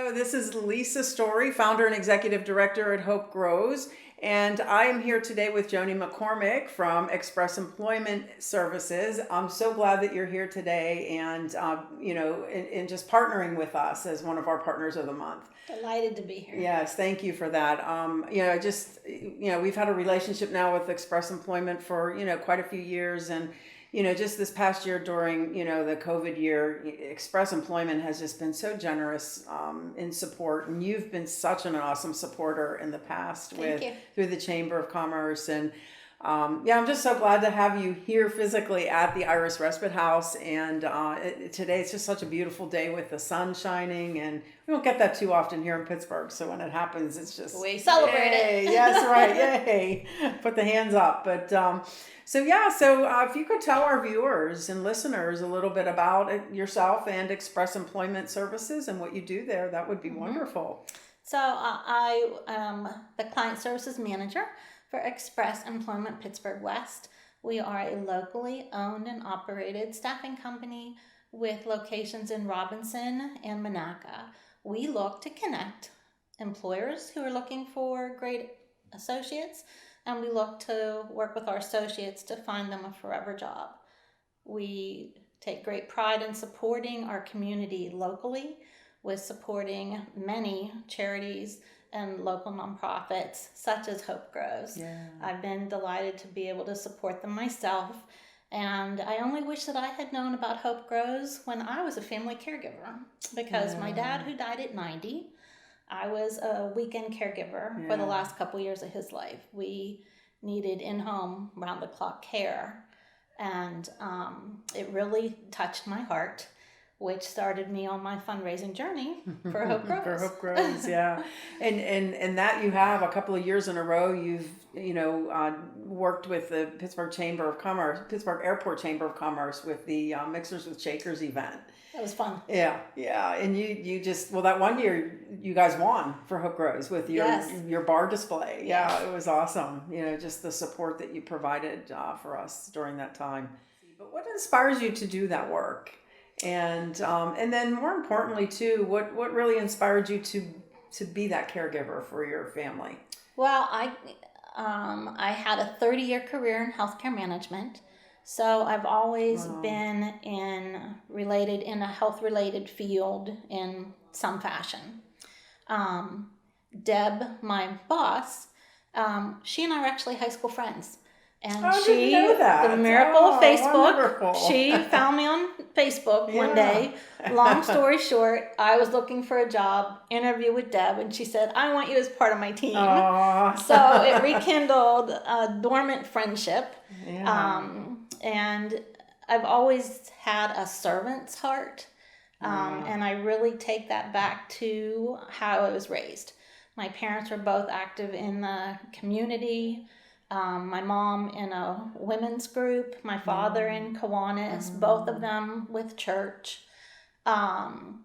So this is Lisa Story, founder and executive director at Hope Grows, and I am here today with Joni McCormick from Express Employment Services. I'm so glad that you're here today and, and just partnering with us as one of our partners of the month. Delighted to be here. Yes, thank you for that. We've had a relationship now with Express Employment for, quite a few years, and just this past year during, the COVID year, Express Employment has just been so generous in support. And you've been such an awesome supporter in the past through the Chamber of Commerce. And I'm just so glad to have you here physically at the Iris Respite House. And today it's just such a beautiful day with the sun shining. And we don't get that too often here in Pittsburgh. So when it happens, it's just... We celebrate it. Yes, right. Yay. Put the hands up. But... So if you could tell our viewers and listeners a little bit about yourself and Express Employment Services and what you do there, that would be wonderful. So I am the Client Services Manager for Express Employment Pittsburgh West. We are a locally owned and operated staffing company with locations in Robinson and Monaca. We look to connect employers who are looking for great associates, and we look to work with our associates to find them a forever job. We take great pride in supporting our community locally with supporting many charities and local nonprofits such as Hope Grows. Yeah. I've been delighted to be able to support them myself, and I only wish that I had known about Hope Grows when I was a family caregiver, because my dad, who died at 90, I was a weekend caregiver for the last couple years of his life. We needed in-home, round-the-clock care, and it really touched my heart, which started me on my fundraising journey for Hope Grows. For Hope Grows, yeah. And that you have a couple of years in a row, you've worked with the Pittsburgh Airport Chamber of Commerce with the Mixers with Shakers event. That was fun. Yeah. And you just, that one year you guys won for Hope Grows with your bar display. Yeah, it was awesome. Just the support that you provided for us during that time. But what inspires you to do that work? And then more importantly too, what really inspired you to be that caregiver for your family? Well, I had a 30-year career in healthcare management. So I've always been in a health-related field in some fashion. Deb, my boss, she and I were actually high school friends. And didn't know that. The miracle of Facebook, wonderful. She found me on Facebook one day. Long story short, I was looking for a job, interview with Deb, and she said, "I want you as part of my team." So it rekindled a dormant friendship. And I've always had a servant's heart, and I really take that back to how I was raised. My parents were both active in the community. My mom in a women's group, my father in Kiwanis, both of them with church. And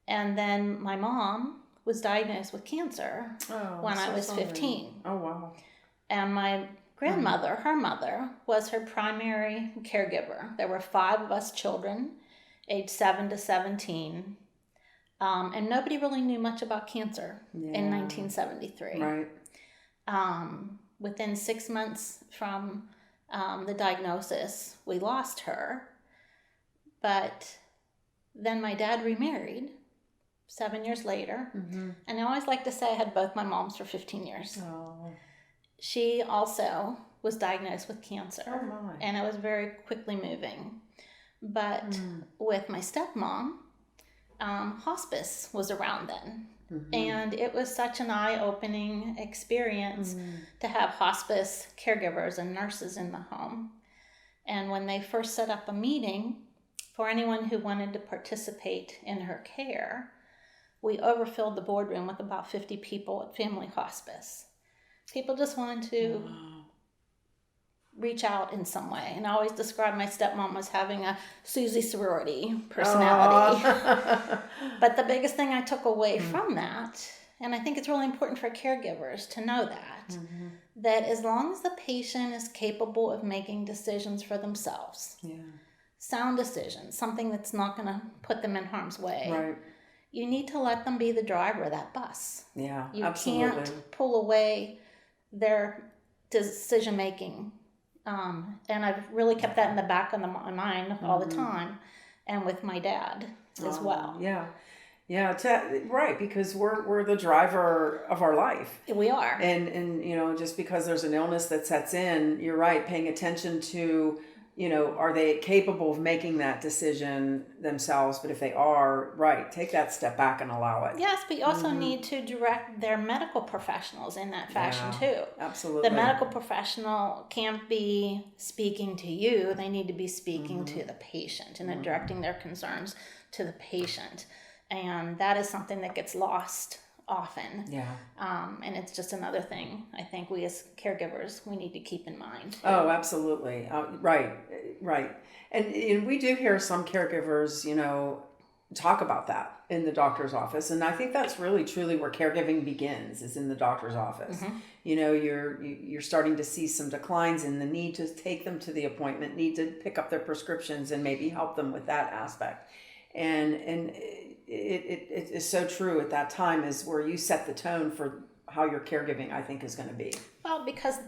then my mom was diagnosed with cancer when I was 15. Oh, wow. And my grandmother, her mother, was her primary caregiver. There were 5 of us children, aged 7 to 17. And nobody really knew much about cancer in 1973. Right. Within 6 months from the diagnosis, we lost her. But then my dad remarried 7 years later. Mm-hmm. And I always like to say I had both my moms for 15 years. Oh. She also was diagnosed with cancer. Oh my. And it was very quickly moving. But with my stepmom, hospice was around then. Mm-hmm. And it was such an eye-opening experience to have hospice caregivers and nurses in the home. And when they first set up a meeting for anyone who wanted to participate in her care, we overfilled the boardroom with about 50 people at Family Hospice. People just wanted to reach out in some way. And I always describe my stepmom as having a Susie sorority personality. But the biggest thing I took away from that, and I think it's really important for caregivers to know that, that as long as the patient is capable of making decisions for themselves, sound decisions, something that's not going to put them in harm's way, you need to let them be the driver of that bus. Yeah, You absolutely. can't pull away their decision making. And I've really kept that in the back of my mind all the time, and with my dad as well. Yeah. Yeah, right, because we're the driver of our life. We are. And just because there's an illness that sets in, you're right, paying attention to, are they capable of making that decision themselves? But if they are, right, take that step back and allow it. Yes, but you also need to direct their medical professionals in that fashion too. Absolutely. The medical professional can't be speaking to you. They need to be speaking to the patient and directing their concerns to the patient. And that is something that gets lost often. Yeah. And it's just another thing I think we as caregivers, we need to keep in mind too. Oh, absolutely. Right. And we do hear some caregivers, talk about that in the doctor's office. And I think that's really truly where caregiving begins, is in the doctor's office. You're starting to see some declines in the need to take them to the appointment, need to pick up their prescriptions and maybe help them with that aspect. And it is so true at that time, is where you set the tone for how your caregiving, I think, is going to be. Well, because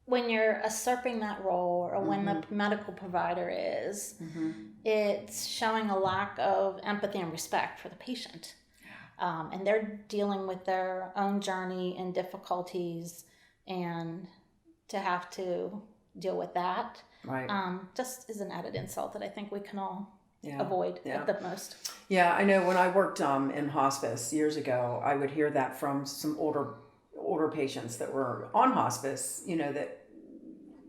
when you're usurping that role, or when the medical provider is, it's showing a lack of empathy and respect for the patient. And they're dealing with their own journey and difficulties, and to have to deal with that, just is an added insult that I think we can all avoid at the most. Yeah, I know when I worked in hospice years ago, I would hear that from some older patients that were on hospice, that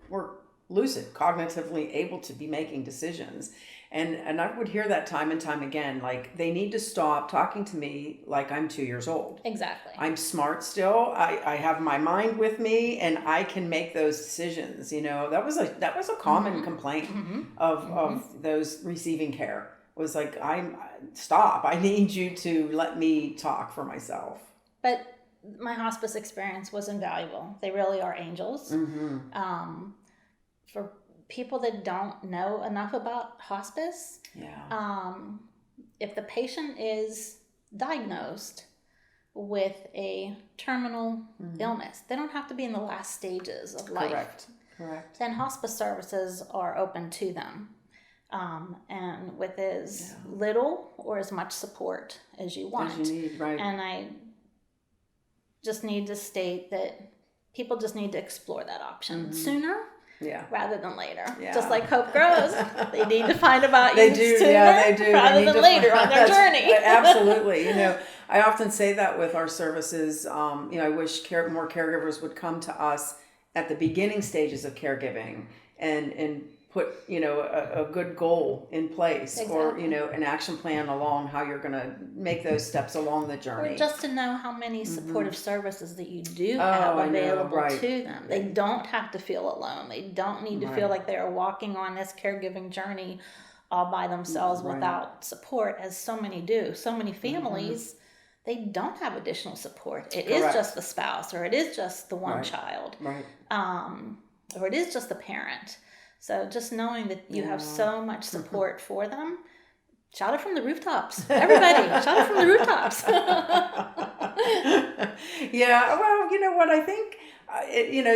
were lucid, cognitively able to be making decisions. And I would hear that time and time again, like, they need to stop talking to me like I'm 2 years old. Exactly. I'm smart still. I have my mind with me, and I can make those decisions. That was a common complaint of those receiving care, was like, stop. I need you to let me talk for myself. But my hospice experience was invaluable. They really are angels. For people that don't know enough about hospice, if the patient is diagnosed with a terminal illness, they don't have to be in the last stages of life. Correct. Then hospice services are open to them, and with as little or as much support as you want. As you need, right. And I just need to state that people just need to explore that option sooner rather than later. Just like hope grows, they need to find about you sooner rather than later on their journey. Absolutely. I often say that with our services. I wish more caregivers would come to us at the beginning stages of caregiving and put a good goal in place, or an action plan along how you're going to make those steps along the journey, or just to know how many supportive services that you do have available to them. They don't have to feel alone. They don't need to feel like they are walking on this caregiving journey all by themselves without support, as so many do. So many families, they don't have additional support. It is just the spouse, or it is just the one child, or it is just the parent. So just knowing that you have so much support for them, shout it from the rooftops. Everybody, shout it from the rooftops. Well, you know what, I think,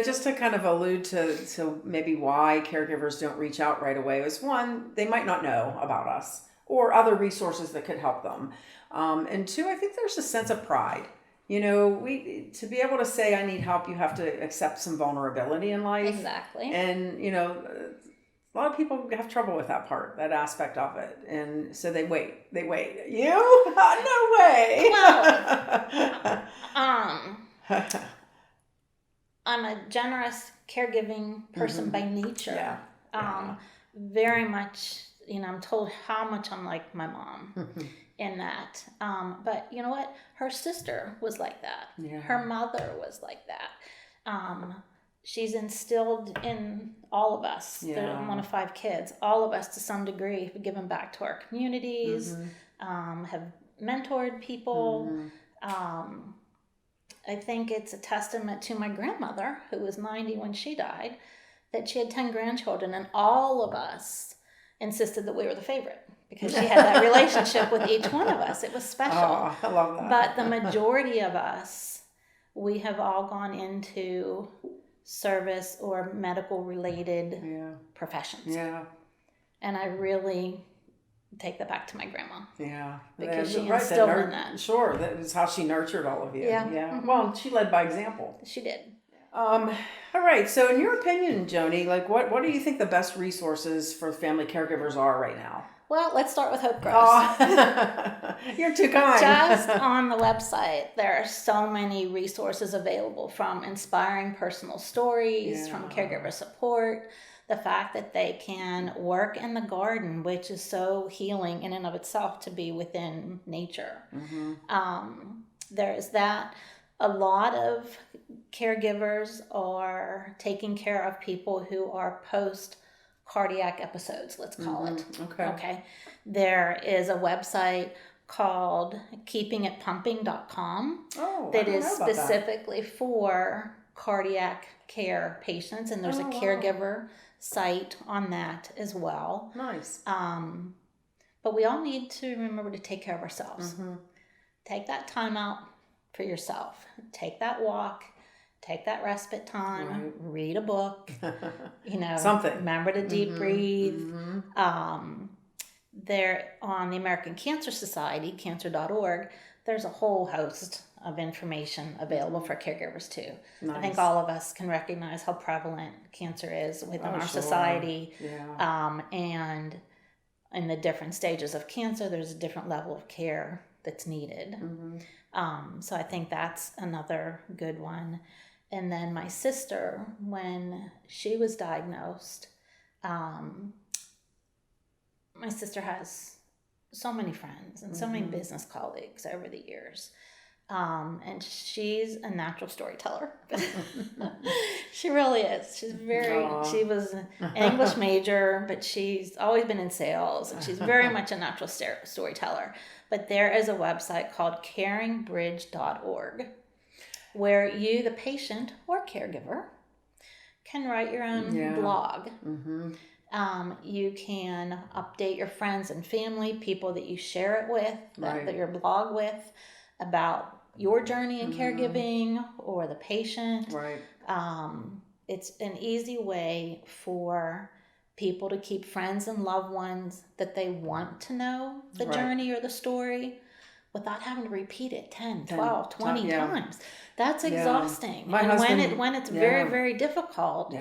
just to kind of allude to maybe why caregivers don't reach out right away, is one, they might not know about us or other resources that could help them. And two, I think there's a sense of pride. To be able to say, I need help, you have to accept some vulnerability in life. Exactly. And, a lot of people have trouble with that aspect of it. And so they wait. You? No way. Well, I'm a generous caregiving person by nature. Very much, I'm told how much I'm like my mom. In that. But you know what? Her sister was like that. Her mother was like that. She's instilled in all of us, I'm one of 5 kids, all of us to some degree have given back to our communities, have mentored people. I think it's a testament to my grandmother, who was 90 when she died, that she had 10 grandchildren, and all of us insisted that we were the favorite. because she had that relationship with each one of us. It was special. Oh, I love that. But the majority of us, we have all gone into service or medical related professions. Yeah. And I really take that back to my grandma. Yeah. Because she instilled in that. Sure. That was how she nurtured all of you. Yeah. Mm-hmm. Well, she led by example. She did. All right. So in your opinion, Joni, like what do you think the best resources for family caregivers are right now? Well, let's start with Hope Grows. Oh, you're too kind. Just on the website, there are so many resources available, from inspiring personal stories, from caregiver support, the fact that they can work in the garden, which is so healing in and of itself to be within nature. Mm-hmm. There is that. A lot of caregivers are taking care of people who are post-cardiac episodes, let's call it. Okay. There is a website called keepingitpumping.com that is specifically for cardiac care patients, and there's a caregiver site on that as well. Nice. But we all need to remember to take care of ourselves. Mm-hmm. Take that time out for yourself. Take that walk. Take that respite time. Read a book. Something. Remember to deep breathe. Mm-hmm. There on the American Cancer Society, cancer.org, there's a whole host of information available for caregivers too. Nice. I think all of us can recognize how prevalent cancer is within our society. Yeah. And in the different stages of cancer, there's a different level of care that's needed. Mm-hmm. So I think that's another good one. And then my sister, when she was diagnosed, my sister has so many friends and so many business colleagues over the years. And she's a natural storyteller. She really is. She was an English major, but she's always been in sales, and she's very much a natural storyteller. But there is a website called caringbridge.org where you, the patient or caregiver, can write your own blog. Mm-hmm. You can update your friends and family, people that you share it with, that your blog with, about your journey in caregiving or the patient. Right. It's an easy way for people to keep friends and loved ones that they want to know the journey or the story without having to repeat it 10, 12, 20 times. That's exhausting. When it's very, very difficult,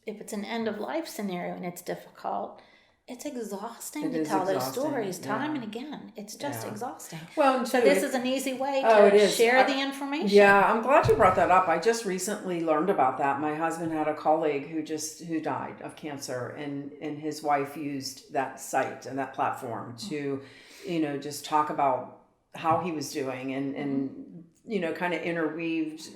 if it's an end of life scenario and it's difficult, it's exhausting to tell those stories time and again. It's just exhausting. Well, so this is an easy way to share the information. Yeah, I'm glad you brought that up. I just recently learned about that. My husband had a colleague who died of cancer, and his wife used that site and that platform to, just talk about how he was doing and kind of interweaved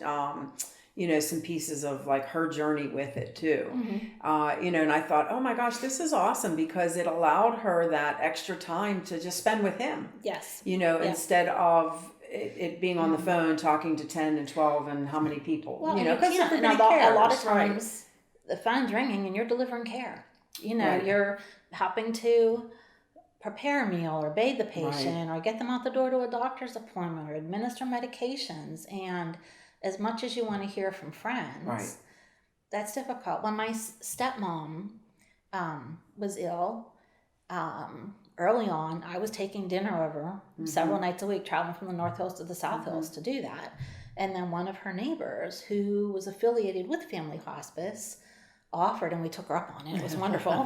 some pieces of like her journey with it too. Mm-hmm. And I thought, oh my gosh, this is awesome, because it allowed her that extra time to just spend with him. Yes. Instead of it being on the phone talking to 10 and 12 and how many people, because a lot of times the phone's ringing and you're delivering care. You're helping to prepare a meal or bathe the patient or get them out the door to a doctor's appointment or administer medications. And as much as you want to hear from friends, that's difficult. When my stepmom was ill, early on, I was taking dinner over several nights a week, traveling from the North Hills to the South Hills to do that. And then one of her neighbors, who was affiliated with Family Hospice, offered, and we took her up on it. It was wonderful.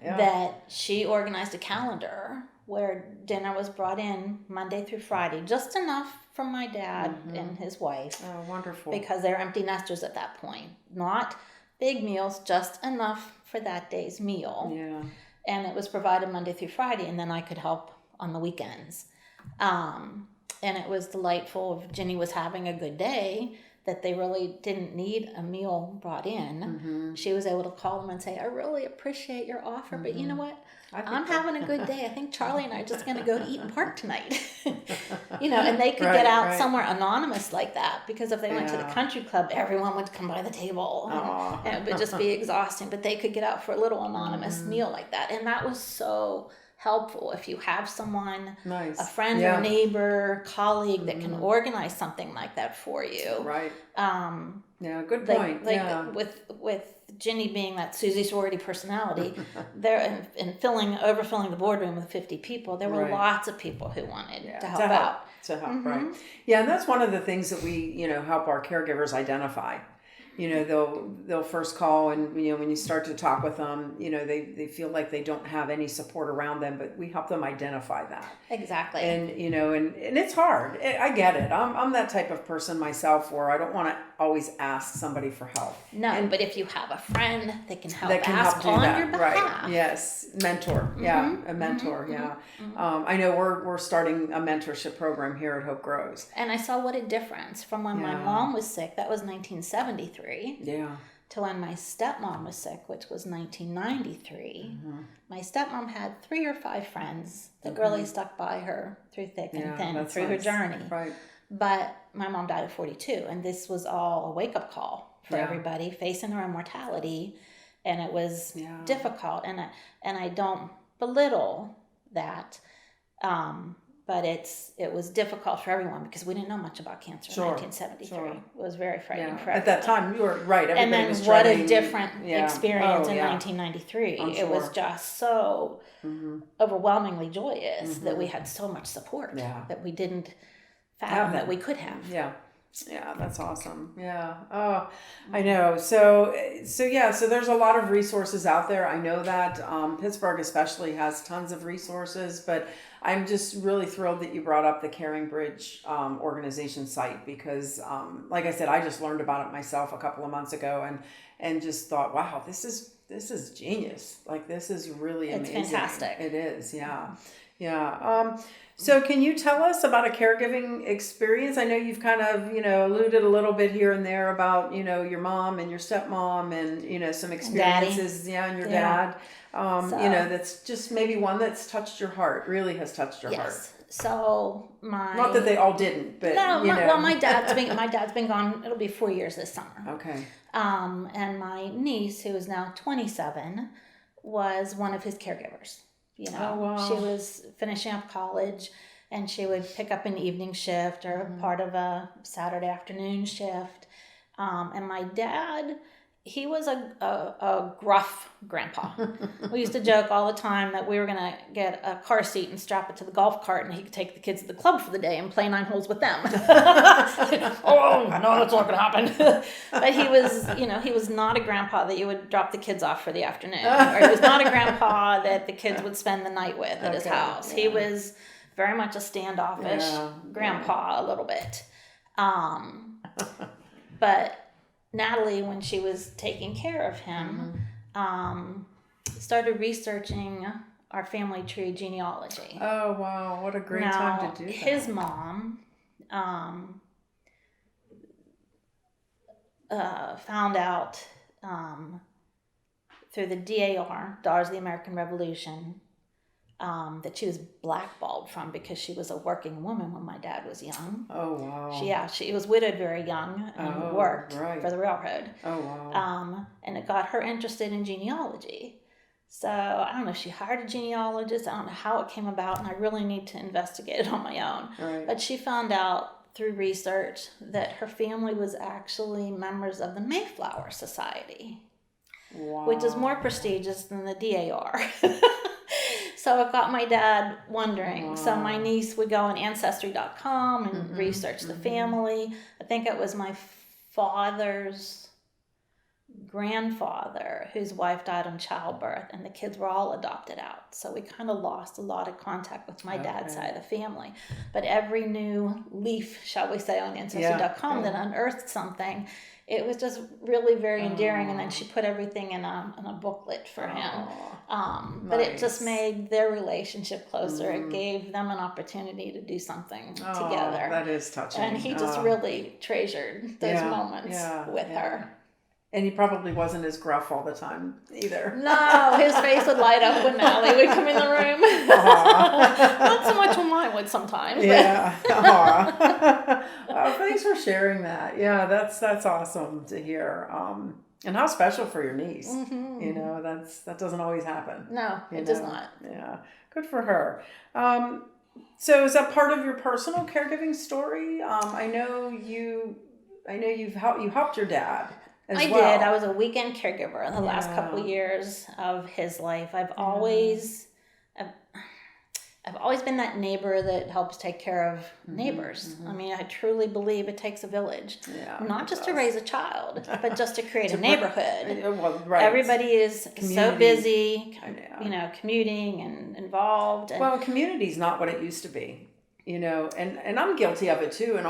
That she organized a calendar where dinner was brought in Monday through Friday, just enough from my dad and his wife. Oh, wonderful. Because they're empty nesters at that point. Not big meals, just enough for that day's meal. Yeah. And it was provided Monday through Friday, and then I could help on the weekends. And it was delightful. If Jenny was having a good day, that they really didn't need a meal brought in, she was able to call them and say, I really appreciate your offer, but you know what? I'm having a good day. I think Charlie and I are just going to go to Eaton Park tonight. And they could get out somewhere anonymous like that, because if they went to the country club, everyone would come by the table and it would just be exhausting, but they could get out for a little anonymous meal like that. And that was so helpful if you have someone, a friend or neighbor, colleague that can organize something like that for you. Right. Good point. With Ginny being that Susie sorority personality, there and overfilling the boardroom with 50 people, there were lots of people who wanted to help out. To help, right. Yeah, and that's one of the things that we, help our caregivers identify. They'll first call, and when you start to talk with them, they feel like they don't have any support around them, but we help them identify that. Exactly. And and it's hard. I get it. I'm that type of person myself, where I don't want to always ask somebody for help. No, but if you have a friend that can help ask on your behalf. Right. Yes. Mentor. Yeah. A mentor. Yeah. I know we're starting a mentorship program here at Hope Grows. And I saw what a difference from when my mom was sick. That was 1973. To when my stepmom was sick, which was 1993. My stepmom had 3 or 5 friends that really stuck by her through thick and thin through her journey. Right. But my mom died at 42, and this was all a wake-up call for everybody facing their own mortality, and it was difficult. And I don't belittle that. But it was difficult for everyone because we didn't know much about cancer in 1973. It was very frightening for everyone. At that time, you were right. Everybody and then was what dreading, a different experience in 1993. It was just so overwhelmingly joyous that we had so much support that we didn't fathom that we could have. Yeah, that's awesome. Yeah. Oh, I know. So there's a lot of resources out there. I know that Pittsburgh especially has tons of resources, but I'm just really thrilled that you brought up the Caring Bridge organization site, because like I said, I just learned about it myself a couple of months ago and just thought, wow, this is genius. Like, this is really amazing. It's fantastic. It is. Yeah. Yeah. So can you tell us about a caregiving experience? I know you've kind of, alluded a little bit here and there about, your mom and your stepmom and, some experiences. And your dad. That's just maybe one that's touched your heart, really has touched your heart. So not that they all didn't, but my dad's been gone. It'll be 4 years this summer. Okay. And my niece, who is now 27, was one of his caregivers. She was finishing up college, and she would pick up an evening shift or part of a Saturday afternoon shift. And my dad, he was a gruff grandpa. We used to joke all the time that we were going to get a car seat and strap it to the golf cart, and he could take the kids to the club for the day and play 9 holes with them. Oh, no, that's not going to happen. But he was not a grandpa that you would drop the kids off for the afternoon. Or he was not a grandpa that the kids would spend the night with at his house. Yeah. He was very much a standoffish grandpa a little bit. But Natalie, when she was taking care of him, started researching our family tree genealogy. Oh, wow. What a great time to do that. His mom found out through the DAR, Daughters of the American Revolution, that she was blackballed from because she was a working woman when my dad was young. Oh, wow. She was widowed very young and worked for the railroad. Oh, wow. And it got her interested in genealogy. So I don't know if she hired a genealogist. I don't know how it came about, and I really need to investigate it on my own. Right. But she found out through research that her family was actually members of the Mayflower Society, which is more prestigious than the DAR. So it got my dad wondering. Wow. So my niece would go on Ancestry.com and research the family. I think it was my father's grandfather whose wife died in childbirth, and the kids were all adopted out. So we kind of lost a lot of contact with my dad's side of the family. But every new leaf, shall we say, on Ancestry.com that unearthed something, it was just really very endearing. And then she put everything in a booklet for him. But it just made their relationship closer. It gave them an opportunity to do something together. That is touching. And he just really treasured those moments with her. And he probably wasn't as gruff all the time either. No, his face would light up when Allie would come in the room. Not so much when mine would sometimes. Yeah. Oh, thanks for sharing that. Yeah, that's awesome to hear. And how special for your niece. You know, that doesn't always happen. No, it does not. Yeah, good for her. So is that part of your personal caregiving story? I know you've helped your dad. I did. I was a weekend caregiver in the last couple of years of his life. I've always been that neighbor that helps take care of neighbors. I mean, I truly believe it takes a village, not just to raise a child, but just to create a neighborhood. Everybody is so busy, commuting and involved. Well, community's not what it used to be, and I'm guilty of it too. And